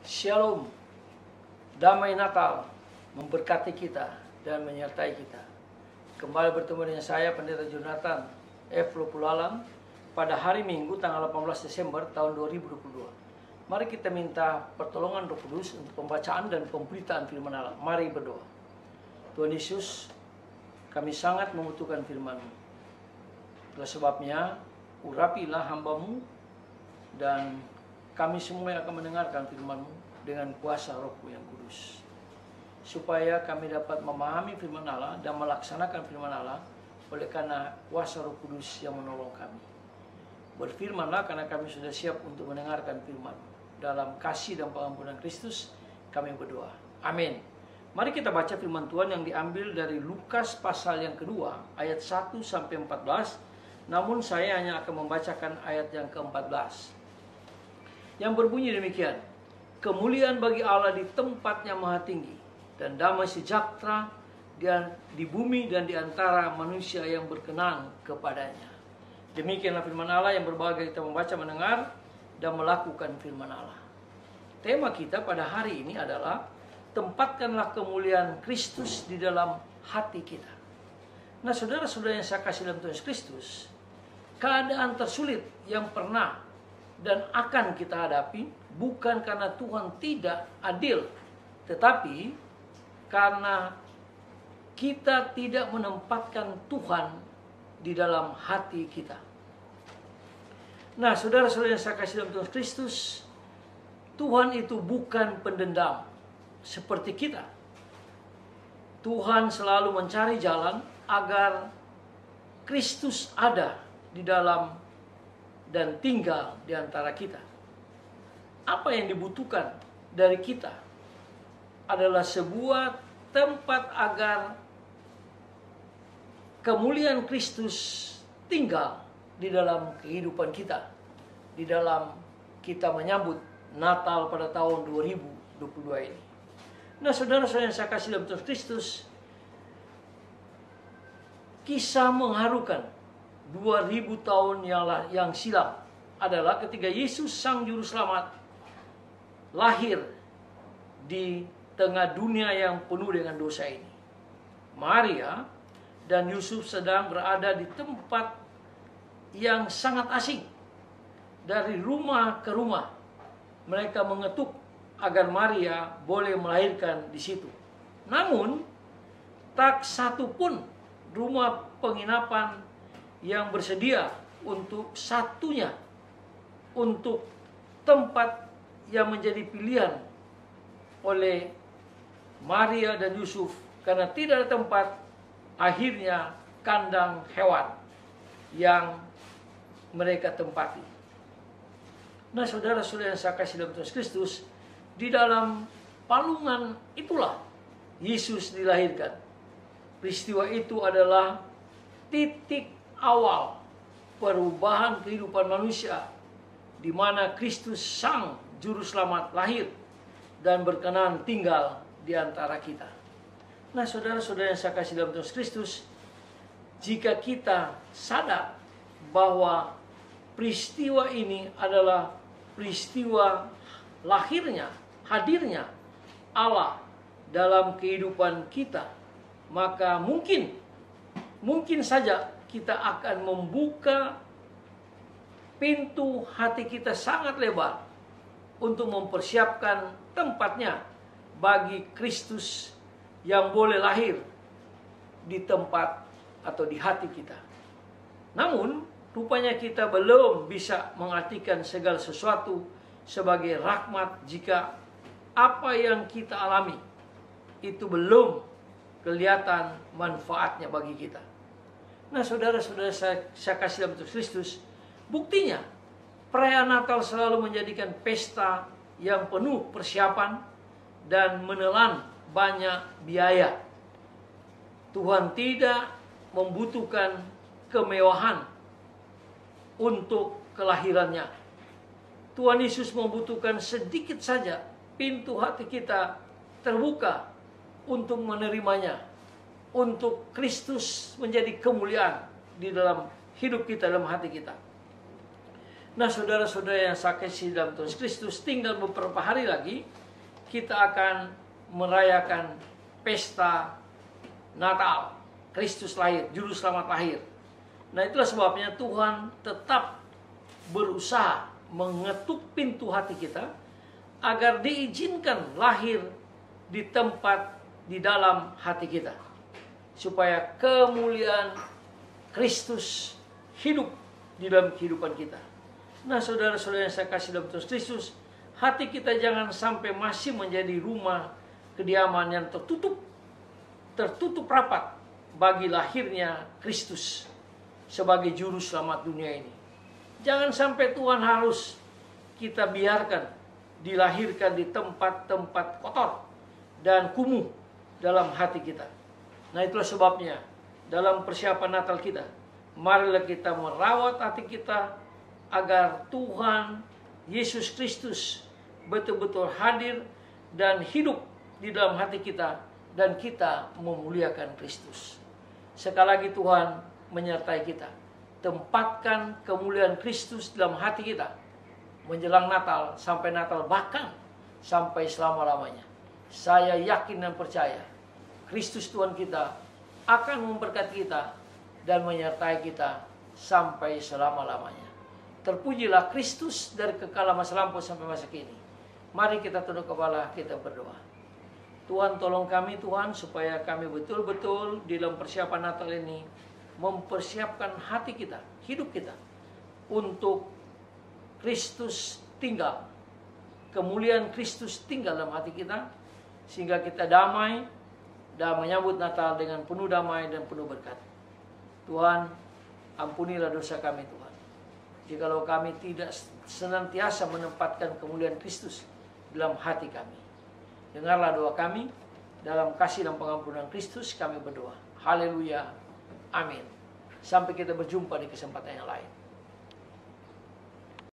Shalom, damai Natal memberkati kita dan menyertai kita. Kembali bertemu dengan saya, Pendeta Jonathan F. Lopulalang, pada hari Minggu tanggal 18 Desember tahun 2022. Mari kita minta pertolongan Roh Kudus untuk pembacaan dan pemberitaan firman Allah. Mari berdoa. Tuhan Yesus, kami sangat membutuhkan firman-Mu. Itulah sebabnya, urapilah hamba-Mu dan kami semua yang akan mendengarkan firman-Mu dengan kuasa Roh-Mu yang kudus. Supaya kami dapat memahami firman Allah dan melaksanakan firman Allah oleh karena kuasa Roh Kudus yang menolong kami. Berfirmanlah karena kami sudah siap untuk mendengarkan firman. Dalam kasih dan pengampunan Kristus kami berdoa. Amin. Mari kita baca firman Tuhan yang diambil dari Lukas pasal yang kedua ayat 1 sampai 14. Namun saya hanya akan membacakan ayat yang ke-14. Yang berbunyi demikian, kemuliaan bagi Allah di tempat yang maha tinggi, dan damai sejahtera di bumi dan di antara manusia yang berkenan kepadanya. Demikianlah firman Allah yang berbahagia kita membaca, mendengar, dan melakukan firman Allah. Tema kita pada hari ini adalah, tempatkanlah kemuliaan Kristus di dalam hati kita. Nah, saudara-saudara yang saya kasih dalam Tuhan Yesus Kristus, keadaan tersulit yang pernah dan akan kita hadapi bukan karena Tuhan tidak adil, tetapi karena kita tidak menempatkan Tuhan di dalam hati kita. Nah, saudara-saudara yang saya kasih dalam Tuhan Kristus, Tuhan itu bukan pendendam seperti kita. Tuhan selalu mencari jalan agar Kristus ada di dalam dan tinggal di antara kita. Apa yang dibutuhkan dari kita adalah sebuah tempat agar kemuliaan Kristus tinggal di dalam kehidupan kita, di dalam kita menyambut Natal pada tahun 2022 ini. Nah, saudara-saudara yang saya kasih dalam Tuhan Kristus, kisah mengharukan 2000 tahun yang silam adalah ketika Yesus Sang Juru Selamat lahir di tengah dunia yang penuh dengan dosa ini. Maria dan Yusuf sedang berada di tempat yang sangat asing. Dari rumah ke rumah mereka mengetuk agar Maria boleh melahirkan di situ. Namun tak satu pun rumah penginapan yang bersedia untuk satunya, untuk tempat yang menjadi pilihan oleh Maria dan Yusuf. Karena tidak ada tempat, akhirnya kandang hewan yang mereka tempati. Nah, saudara-saudara yang saya kasih dalam Tuhan Kristus, di dalam palungan itulah Yesus dilahirkan. Peristiwa itu adalah titik awal perubahan kehidupan manusia, di mana Kristus Sang Juru Selamat lahir dan berkenan tinggal di antara kita. Nah, saudara-saudara yang saya kasih dalam Tuhan Kristus, jika kita sadar bahwa peristiwa ini adalah peristiwa lahirnya, hadirnya Allah dalam kehidupan kita, maka mungkin saja kita akan membuka pintu hati kita sangat lebar untuk mempersiapkan tempatnya bagi Kristus yang boleh lahir di tempat atau di hati kita. Namun, rupanya kita belum bisa mengartikan segala sesuatu sebagai rahmat jika apa yang kita alami itu belum kelihatan manfaatnya bagi kita. Nah, saudara-saudara saya kasih dalam Tuhan Kristus, buktinya perayaan Natal selalu menjadikan pesta yang penuh persiapan dan menelan banyak biaya. Tuhan tidak membutuhkan kemewahan untuk kelahirannya. Tuhan Yesus membutuhkan sedikit saja pintu hati kita terbuka untuk menerimanya, untuk Kristus menjadi kemuliaan di dalam hidup kita, dalam hati kita. Nah, saudara-saudara yang saya kasih dalam Tuhan Kristus, tinggal beberapa hari lagi kita akan merayakan pesta Natal. Kristus lahir, Juru Selamat lahir. Nah, itulah sebabnya Tuhan tetap berusaha mengetuk pintu hati kita agar diizinkan lahir di tempat di dalam hati kita, supaya kemuliaan Kristus hidup di dalam kehidupan kita. Nah, saudara-saudara yang saya kasih dalam Tuhan Kristus, hati kita jangan sampai masih menjadi rumah kediaman yang tertutup rapat bagi lahirnya Kristus sebagai juru selamat dunia ini. Jangan sampai Tuhan harus kita biarkan dilahirkan di tempat-tempat kotor dan kumuh dalam hati kita. Nah, itulah sebabnya dalam persiapan Natal kita, marilah kita merawat hati kita agar Tuhan Yesus Kristus betul-betul hadir dan hidup di dalam hati kita, dan kita memuliakan Kristus. Sekali lagi Tuhan menyertai kita. Tempatkan kemuliaan Kristus dalam hati kita menjelang Natal, sampai Natal, bahkan sampai selama-lamanya. Saya yakin dan percaya Kristus Tuhan kita akan memberkati kita dan menyertai kita sampai selama-lamanya. Terpujilah Kristus dari kekala masa lampau sampai masa kini. Mari kita tunduk kepala, kita berdoa. Tuhan, tolong kami Tuhan, supaya kami betul-betul di dalam persiapan Natal ini mempersiapkan hati kita, hidup kita untuk Kristus tinggal. Kemuliaan Kristus tinggal dalam hati kita, sehingga kita damai dan menyambut Natal dengan penuh damai dan penuh berkat. Tuhan, ampunilah dosa kami Tuhan, jikalau kami tidak senantiasa menempatkan kemuliaan Kristus dalam hati kami. Dengarlah doa kami, dalam kasih dan pengampunan Kristus kami berdoa. Haleluya. Amin. Sampai kita berjumpa di kesempatan yang lain.